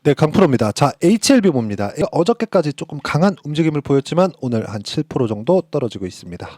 네, 강프로입니다. 자, HLB 봅니다. 어저께까지 조금 강한 움직임을 보였지만 오늘 한 7% 정도 떨어지고 있습니다.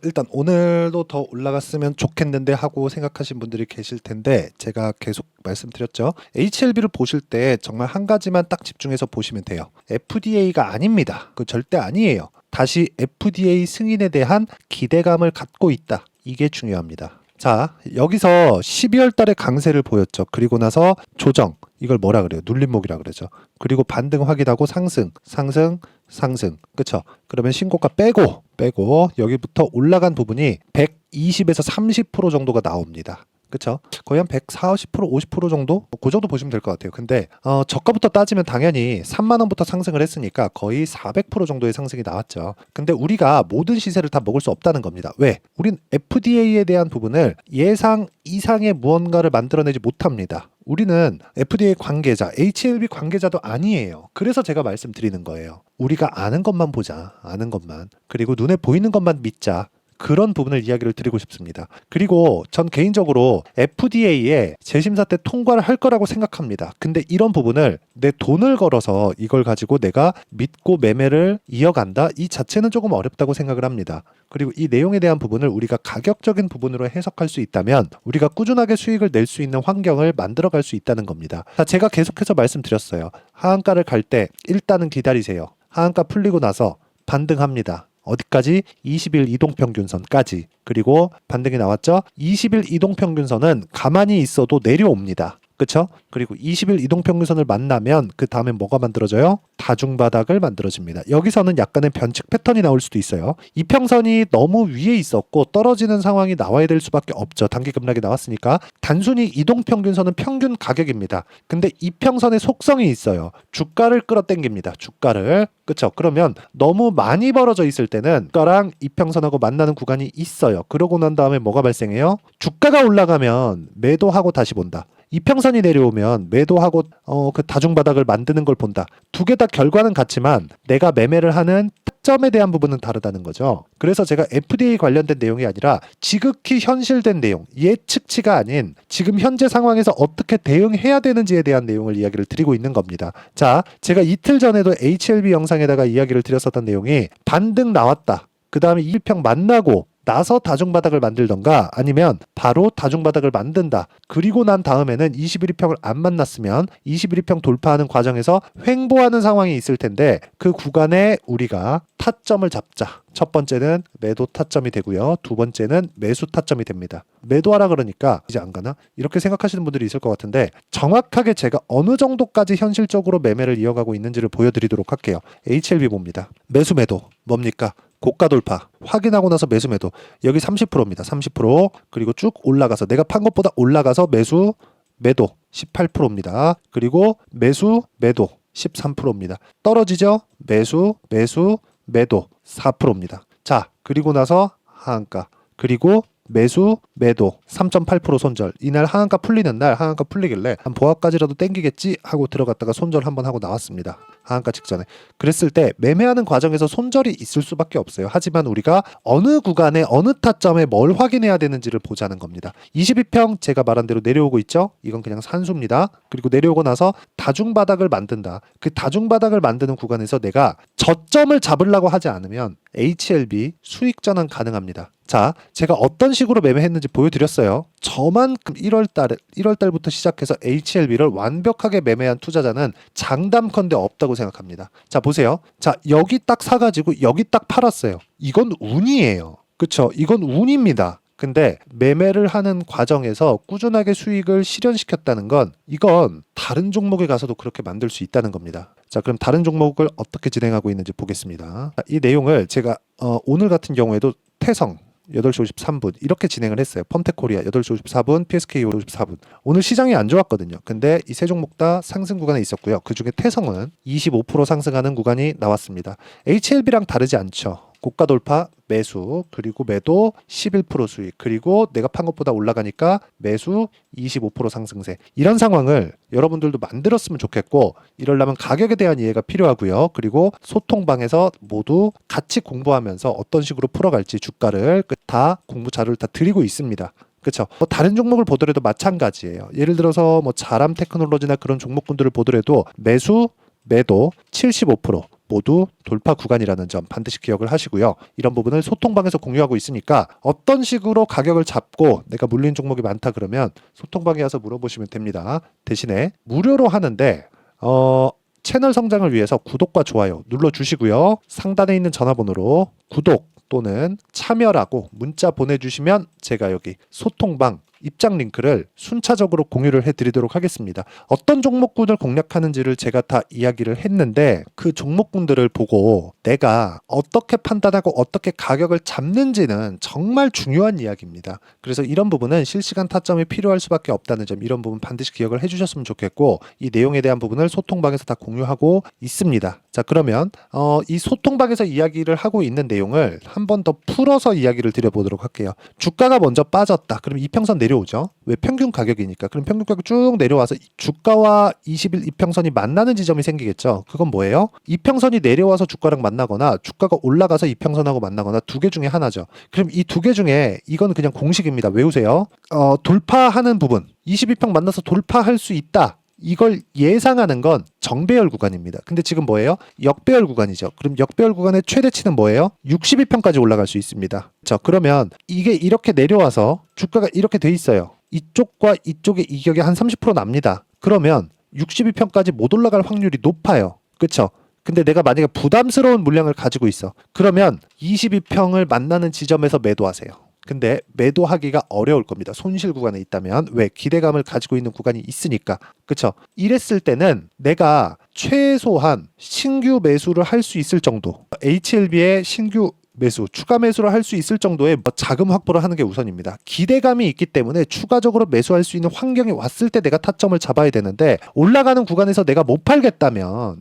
일단 오늘도 더 올라갔으면 좋겠는데 하고 생각하신 분들이 계실 텐데 제가 계속 말씀드렸죠. HLB를 보실 때 정말 한 가지만 딱 집중해서 보시면 돼요. FDA가 아닙니다. 그 절대 아니에요. 다시 FDA 승인에 대한 기대감을 갖고 있다. 이게 중요합니다. 자, 여기서 12월 달에 강세를 보였죠. 그리고 나서 조정. 이걸 뭐라 그래요? 눌림목이라 그러죠. 그리고 반등 확인하고 상승, 상승, 상승. 그쵸? 그러면 신고가 빼고 여기부터 올라간 부분이 120에서 30% 정도가 나옵니다. 그쵸? 거의 한 140%, 50% 정도? 그 정도 보시면 될 것 같아요. 근데 저가부터 따지면 당연히 3만 원부터 상승을 했으니까 거의 400% 정도의 상승이 나왔죠. 근데 우리가 모든 시세를 다 먹을 수 없다는 겁니다. 왜? 우린 FDA에 대한 부분을 예상 이상의 무언가를 만들어내지 못합니다. 우리는 FDA 관계자, HLB 관계자도 아니에요. 그래서 제가 말씀드리는 거예요. 우리가 아는 것만 보자. 아는 것만. 그리고 눈에 보이는 것만 믿자. 그런 부분을 이야기를 드리고 싶습니다. 그리고 전 개인적으로 FDA에 재심사 때 통과를 할 거라고 생각합니다. 근데 이런 부분을 내 돈을 걸어서 이걸 가지고 내가 믿고 매매를 이어간다? 이 자체는 조금 어렵다고 생각을 합니다. 그리고 이 내용에 대한 부분을 우리가 가격적인 부분으로 해석할 수 있다면 우리가 꾸준하게 수익을 낼 수 있는 환경을 만들어갈 수 있다는 겁니다. 자, 제가 계속해서 말씀드렸어요. 하한가를 갈 때 일단은 기다리세요. 하한가 풀리고 나서 반등합니다. 어디까지? 20일 이동평균선까지. 그리고 반등이 나왔죠? 20일 이동평균선은 가만히 있어도 내려옵니다. 그쵸? 그리고 20일 이동평균선을 만나면 그 다음에 뭐가 만들어져요? 다중바닥을 만들어집니다. 여기서는 약간의 변칙 패턴이 나올 수도 있어요. 이평선이 너무 위에 있었고 떨어지는 상황이 나와야 될 수밖에 없죠. 단기 급락이 나왔으니까. 단순히 이동평균선은 평균 가격입니다. 근데 이평선의 속성이 있어요. 주가를 끌어당깁니다. 주가를. 그쵸? 그러면 너무 많이 벌어져 있을 때는 주가랑 이평선하고 만나는 구간이 있어요. 그러고 난 다음에 뭐가 발생해요? 주가가 올라가면 매도하고 다시 본다. 이평선이 내려오면 매도하고 그 다중바닥을 만드는 걸 본다. 두 개 다 결과는 같지만 내가 매매를 하는 타점에 대한 부분은 다르다는 거죠. 그래서 제가 FDA 관련된 내용이 아니라 지극히 현실된 내용, 예측치가 아닌 지금 현재 상황에서 어떻게 대응해야 되는지에 대한 내용을 이야기를 드리고 있는 겁니다. 자, 제가 이틀 전에도 HLB 영상에다가 이야기를 드렸었던 내용이 반등 나왔다. 그 다음에 이평 만나고 나서 다중바닥을 만들던가 아니면 바로 다중바닥을 만든다. 그리고 난 다음에는 21일평을 안 만났으면 21일평 돌파하는 과정에서 횡보하는 상황이 있을 텐데 그 구간에 우리가 타점을 잡자. 첫 번째는 매도 타점이 되고요. 두 번째는 매수 타점이 됩니다. 매도하라 그러니까 이제 안 가나? 이렇게 생각하시는 분들이 있을 것 같은데 정확하게 제가 어느 정도까지 현실적으로 매매를 이어가고 있는지를 보여드리도록 할게요. HLB 봅니다. 매수 매도 뭡니까? 고가 돌파 확인하고 나서 매수 매도 여기 30%입니다. 30% 그리고 쭉 올라가서 내가 판 것보다 올라가서 매수 매도 18%입니다. 그리고 매수 매도 13%입니다. 떨어지죠? 매수 매수 매도 4%입니다. 자, 그리고 나서 하한가 그리고 매수 매도 3.8% 손절. 이날 하한가 풀리는 날 하한가 풀리길래 한 보합까지라도 땡기겠지 하고 들어갔다가 손절 한번 하고 나왔습니다. 하한가 직전에. 그랬을 때 매매하는 과정에서 손절이 있을 수밖에 없어요. 하지만 우리가 어느 구간에 어느 타점에 뭘 확인해야 되는지를 보자는 겁니다. 22평 제가 말한 대로 내려오고 있죠. 이건 그냥 산수입니다. 그리고 내려오고 나서 다중바닥을 만든다. 그 다중바닥을 만드는 구간에서 내가 저점을 잡으려고 하지 않으면 HLB 수익 전환 가능합니다. 자, 제가 어떤 식으로 매매했는지 보여드렸어요. 저만큼 1월달부터 시작해서 HLB를 완벽하게 매매한 투자자는 장담컨대 없다고 생각합니다. 자, 보세요. 자, 여기 딱 사가지고 여기 딱 팔았어요. 이건 운이에요. 그쵸? 이건 운입니다. 근데 매매를 하는 과정에서 꾸준하게 수익을 실현시켰다는 건 이건 다른 종목에 가서도 그렇게 만들 수 있다는 겁니다. 자, 그럼 다른 종목을 어떻게 진행하고 있는지 보겠습니다. 이 내용을 제가 오늘 같은 경우에도 태성 8시 53분 이렇게 진행을 했어요. 펌텍코리아 8시 54분, PSK 54분. 오늘 시장이 안 좋았거든요. 근데 이 세 종목 다 상승 구간에 있었고요. 그중에 태성은 25% 상승하는 구간이 나왔습니다. HLB랑 다르지 않죠. 고가 돌파 매수 그리고 매도 11% 수익 그리고 내가 판 것보다 올라가니까 매수 25% 상승세. 이런 상황을 여러분들도 만들었으면 좋겠고 이러려면 가격에 대한 이해가 필요하고요. 그리고 소통방에서 모두 같이 공부하면서 어떤 식으로 풀어갈지 주가를 다 공부 자료를 다 드리고 있습니다. 그렇죠. 뭐 다른 종목을 보더라도 마찬가지예요. 예를 들어서 뭐 자람 테크놀로지나 그런 종목군들을 보더라도 매수, 매도 75% 모두 돌파 구간이라는 점 반드시 기억을 하시고요. 이런 부분을 소통방에서 공유하고 있으니까 어떤 식으로 가격을 잡고 내가 물린 종목이 많다 그러면 소통방에 와서 물어보시면 됩니다. 대신에 무료로 하는데 채널 성장을 위해서 구독과 좋아요 눌러주시고요. 상단에 있는 전화번호로 구독 또는 참여라고 문자 보내주시면 제가 여기 소통방 입장 링크를 순차적으로 공유를 해드리도록 하겠습니다. 어떤 종목군을 공략하는지를 제가 다 이야기를 했는데 그 종목군들을 보고 내가 어떻게 판단하고 어떻게 가격을 잡는지는 정말 중요한 이야기입니다. 그래서 이런 부분은 실시간 타점이 필요할 수밖에 없다는 점, 이런 부분 반드시 기억을 해주셨으면 좋겠고, 이 내용에 대한 부분을 소통방에서 다 공유하고 있습니다. 자, 그러면 이 소통방에서 이야기를 하고 있는 내용을 한 번 더 풀어서 이야기를 드려보도록 할게요. 주가가 먼저 빠졌다. 그럼 이평선 내려오죠. 왜? 평균 가격이니까. 그럼 평균 가격 쭉 내려와서 주가와 20일 이평선이 만나는 지점이 생기겠죠. 그건 뭐예요? 이평선이 내려와서 주가랑 만나거나 주가가 올라가서 이평선하고 만나거나 두 개 중에 하나죠. 그럼 이 두 개 중에 이건 그냥 공식입니다. 외우세요. 돌파하는 부분, 22평 만나서 돌파할 수 있다. 이걸 예상하는 건 정배열 구간입니다. 근데 지금 뭐예요? 역배열 구간이죠. 그럼 역배열 구간의 최대치는 뭐예요? 62평까지 올라갈 수 있습니다. 자, 그러면 이게 이렇게 내려와서 주가가 이렇게 돼 있어요. 이쪽과 이쪽의 이격이 한 30% 납니다. 그러면 62평까지 못 올라갈 확률이 높아요. 그렇죠? 근데 내가 만약에 부담스러운 물량을 가지고 있어. 그러면 22평을 만나는 지점에서 매도하세요. 근데 매도하기가 어려울 겁니다. 손실 구간에 있다면. 왜? 기대감을 가지고 있는 구간이 있으니까. 그쵸? 이랬을 때는 내가 최소한 신규 매수를 할 수 있을 정도, HLB의 신규 매수, 추가 매수를 할 수 있을 정도의 자금 확보를 하는 게 우선입니다. 기대감이 있기 때문에 추가적으로 매수할 수 있는 환경이 왔을 때 내가 타점을 잡아야 되는데, 올라가는 구간에서 내가 못 팔겠다면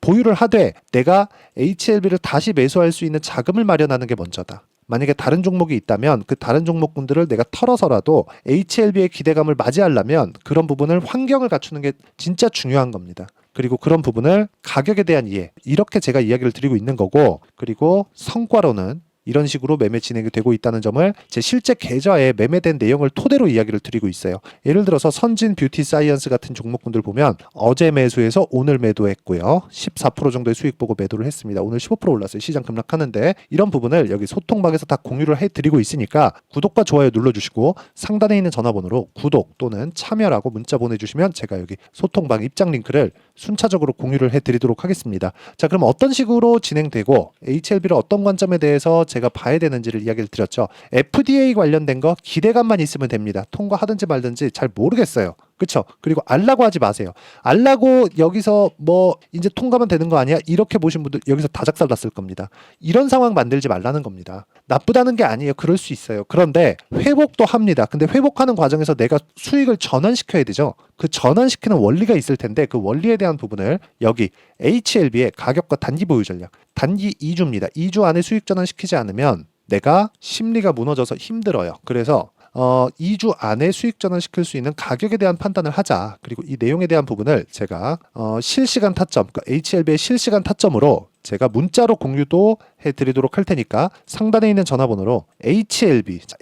보유를 하되 내가 HLB를 다시 매수할 수 있는 자금을 마련하는 게 먼저다. 만약에 다른 종목이 있다면 그 다른 종목군들을 내가 털어서라도 HLB의 기대감을 맞이하려면 그런 부분을 환경을 갖추는 게 진짜 중요한 겁니다. 그리고 그런 부분을 가격에 대한 이해, 이렇게 제가 이야기를 드리고 있는 거고, 그리고 성과로는 이런 식으로 매매 진행이 되고 있다는 점을 제 실제 계좌에 매매된 내용을 토대로 이야기를 드리고 있어요. 예를 들어서 선진 뷰티 사이언스 같은 종목군들 보면 어제 매수해서 오늘 매도했고요. 14% 정도의 수익 보고 매도를 했습니다. 오늘 15% 올랐어요. 시장 급락하는데 이런 부분을 여기 소통방에서 다 공유를 해드리고 있으니까 구독과 좋아요 눌러주시고 상단에 있는 전화번호로 구독 또는 참여라고 문자 보내주시면 제가 여기 소통방 입장 링크를 순차적으로 공유를 해드리도록 하겠습니다. 자, 그럼 어떤 식으로 진행되고 HLB를 어떤 관점에 대해서 제가 봐야 되는지를 이야기를 드렸죠. FDA 관련된 거 기대감만 있으면 됩니다. 통과하든지 말든지 잘 모르겠어요. 그렇죠? 그리고 알라고 하지 마세요. 알라고 여기서 뭐 이제 통과만 되는 거 아니야? 이렇게 보신 분들 여기서 다작살 났을 겁니다. 이런 상황 만들지 말라는 겁니다. 나쁘다는 게 아니에요. 그럴 수 있어요. 그런데 회복도 합니다. 근데 회복하는 과정에서 내가 수익을 전환시켜야 되죠. 그 전환시키는 원리가 있을 텐데 그 원리에 대한 부분을 여기 HLB의 가격과 단기 보유 전략, 단기 2주입니다. 2주 안에 수익 전환시키지 않으면 내가 심리가 무너져서 힘들어요. 그래서 2주 안에 수익 전환시킬 수 있는 가격에 대한 판단을 하자. 그리고 이 내용에 대한 부분을 제가 실시간 타점, 그러니까 HLB의 실시간 타점으로 제가 문자로 공유도 해드리도록 할 테니까 상단에 있는 전화번호로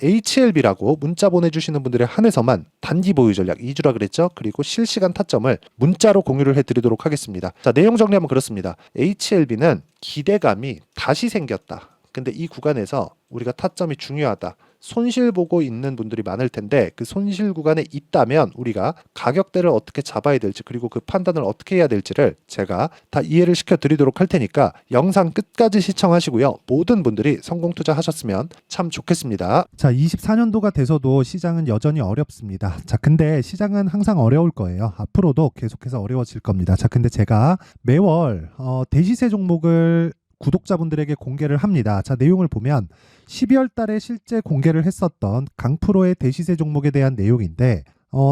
HLB라고 문자 보내주시는 분들에 한해서만 단기 보유 전략 2주라 그랬죠. 그리고 실시간 타점을 문자로 공유를 해드리도록 하겠습니다. 자, 내용 정리하면 그렇습니다. HLB는 기대감이 다시 생겼다. 근데 이 구간에서 우리가 타점이 중요하다. 손실 보고 있는 분들이 많을 텐데 그 손실 구간에 있다면 우리가 가격대를 어떻게 잡아야 될지, 그리고 그 판단을 어떻게 해야 될지를 제가 다 이해를 시켜 드리도록 할 테니까 영상 끝까지 시청하시고요. 모든 분들이 성공 투자하셨으면 참 좋겠습니다. 자, 24년도가 돼서도 시장은 여전히 어렵습니다. 자, 근데 시장은 항상 어려울 거예요. 앞으로도 계속해서 어려워질 겁니다. 자, 근데 제가 매월 대시세 종목을 구독자분들에게 공개를 합니다. 자, 내용을 보면 12월 달에 실제 공개를 했었던 강프로의 대시세 종목에 대한 내용인데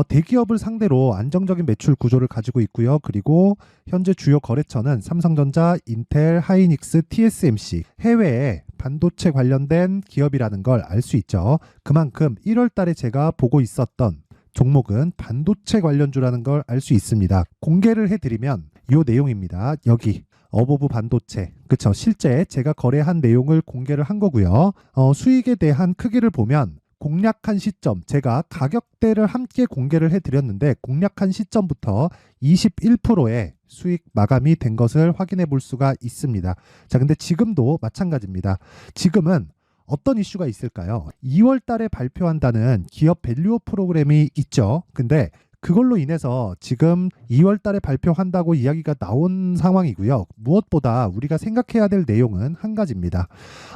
대기업을 상대로 안정적인 매출 구조를 가지고 있고요. 그리고 현재 주요 거래처는 삼성전자, 인텔, 하이닉스, TSMC, 해외에 반도체 관련된 기업이라는 걸 알 수 있죠. 그만큼 1월 달에 제가 보고 있었던 종목은 반도체 관련주라는 걸 알 수 있습니다. 공개를 해드리면 이 내용입니다. 여기 어보브 반도체, 그쵸? 실제 제가 거래한 내용을 공개를 한 거고요. 수익에 대한 크기를 보면 공략한 시점, 제가 가격대를 함께 공개를 해드렸는데 공략한 시점부터 21%의 수익 마감이 된 것을 확인해 볼 수가 있습니다. 자, 근데 지금도 마찬가지입니다. 지금은 어떤 이슈가 있을까요? 2월 달에 발표한다는 기업 밸류업 프로그램이 있죠. 근데 그걸로 인해서 지금 2월 달에 발표한다고 이야기가 나온 상황이고요. 무엇보다 우리가 생각해야 될 내용은 한 가지입니다.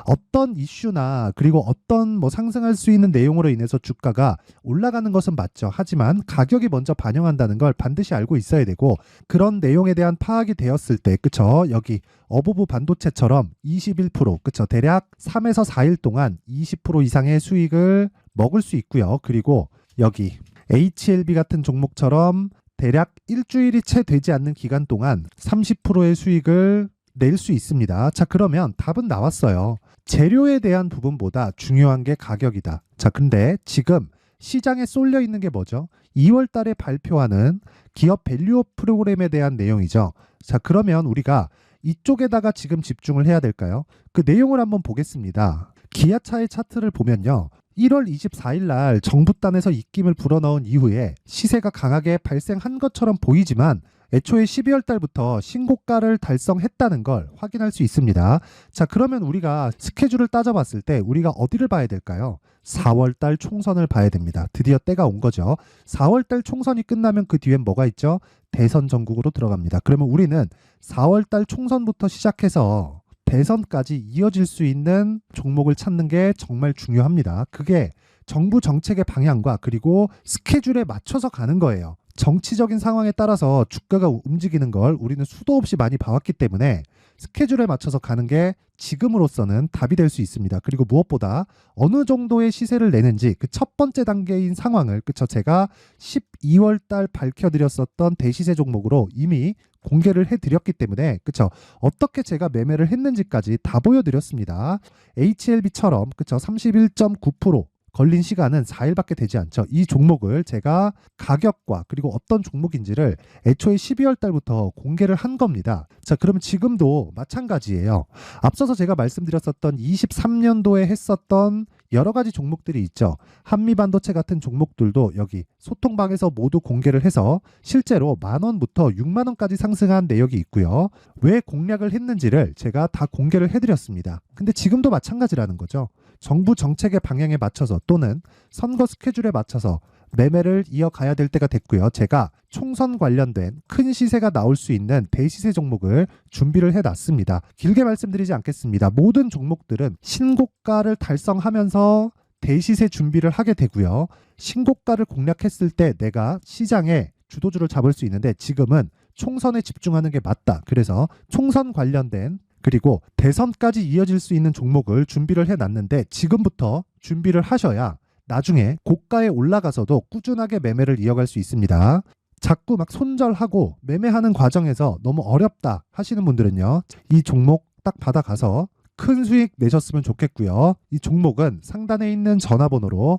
어떤 이슈나 그리고 어떤 상승할 수 있는 내용으로 인해서 주가가 올라가는 것은 맞죠. 하지만 가격이 먼저 반영한다는 걸 반드시 알고 있어야 되고, 그런 내용에 대한 파악이 되었을 때, 그쵸? 여기 어부부 반도체처럼 21%, 그쵸? 대략 3에서 4일 동안 20% 이상의 수익을 먹을 수 있고요. 그리고 여기 HLB 같은 종목처럼 대략 일주일이 채 되지 않는 기간 동안 30%의 수익을 낼 수 있습니다. 자, 그러면 답은 나왔어요. 재료에 대한 부분보다 중요한 게 가격이다. 자, 근데 지금 시장에 쏠려 있는 게 뭐죠? 2월 달에 발표하는 기업 밸류업 프로그램에 대한 내용이죠. 자, 그러면 우리가 이쪽에다가 지금 집중을 해야 될까요? 그 내용을 한번 보겠습니다. 기아차의 차트를 보면요. 1월 24일 날 정부단에서 입김을 불어넣은 이후에 시세가 강하게 발생한 것처럼 보이지만 애초에 12월 달부터 신고가를 달성했다는 걸 확인할 수 있습니다. 자, 그러면 우리가 스케줄을 따져봤을 때 우리가 어디를 봐야 될까요? 4월 달 총선을 봐야 됩니다. 드디어 때가 온 거죠. 4월 달 총선이 끝나면 그 뒤엔 뭐가 있죠? 대선 전국으로 들어갑니다. 그러면 우리는 4월 달 총선부터 시작해서 대선까지 이어질 수 있는 종목을 찾는 게 정말 중요합니다. 그게 정부 정책의 방향과 그리고 스케줄에 맞춰서 가는 거예요. 정치적인 상황에 따라서 주가가 움직이는 걸 우리는 수도 없이 많이 봐왔기 때문에 스케줄에 맞춰서 가는 게 지금으로서는 답이 될 수 있습니다. 그리고 무엇보다 어느 정도의 시세를 내는지 그 첫 번째 단계인 상황을, 그쵸? 제가 12월 달 밝혀드렸었던 대시세 종목으로 이미 공개를 해드렸기 때문에, 그쵸? 어떻게 제가 매매를 했는지까지 다 보여드렸습니다. HLB처럼, 그쵸? 31.9% 걸린 시간은 4일밖에 되지 않죠. 이 종목을 제가 가격과 그리고 어떤 종목인지를 애초에 12월 달부터 공개를 한 겁니다. 자, 그러면 지금도 마찬가지예요. 앞서서 제가 말씀드렸었던 23년도에 했었던 여러 가지 종목들이 있죠. 한미반도체 같은 종목들도 여기 소통방에서 모두 공개를 해서 실제로 10,000원부터 60,000원까지 상승한 내역이 있고요. 왜 공략을 했는지를 제가 다 공개를 해드렸습니다. 근데 지금도 마찬가지라는 거죠. 정부 정책의 방향에 맞춰서 또는 선거 스케줄에 맞춰서 매매를 이어가야 될 때가 됐고요. 제가 총선 관련된 큰 시세가 나올 수 있는 대시세 종목을 준비를 해놨습니다. 길게 말씀드리지 않겠습니다. 모든 종목들은 신고가를 달성하면서 대시세 준비를 하게 되고요. 신고가를 공략했을 때 내가 시장에 주도주를 잡을 수 있는데 지금은 총선에 집중하는 게 맞다. 그래서 총선 관련된 그리고 대선까지 이어질 수 있는 종목을 준비를 해놨는데 지금부터 준비를 하셔야 나중에 고가에 올라가서도 꾸준하게 매매를 이어갈 수 있습니다. 자꾸 막 손절하고 매매하는 과정에서 너무 어렵다 하시는 분들은요. 이 종목 딱 받아가서 큰 수익 내셨으면 좋겠고요. 이 종목은 상단에 있는 전화번호로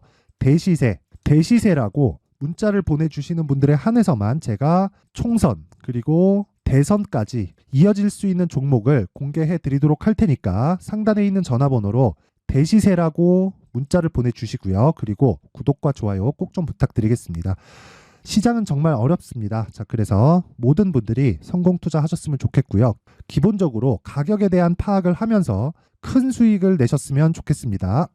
대시세라고 문자를 보내주시는 분들에 한해서만 제가 총선 그리고 대선까지 이어질 수 있는 종목을 공개해 드리도록 할 테니까 상단에 있는 전화번호로 대시세라고 문자를 보내주시고요. 그리고 구독과 좋아요 꼭 좀 부탁드리겠습니다. 시장은 정말 어렵습니다. 자, 그래서 모든 분들이 성공 투자하셨으면 좋겠고요. 기본적으로 가격에 대한 파악을 하면서 큰 수익을 내셨으면 좋겠습니다.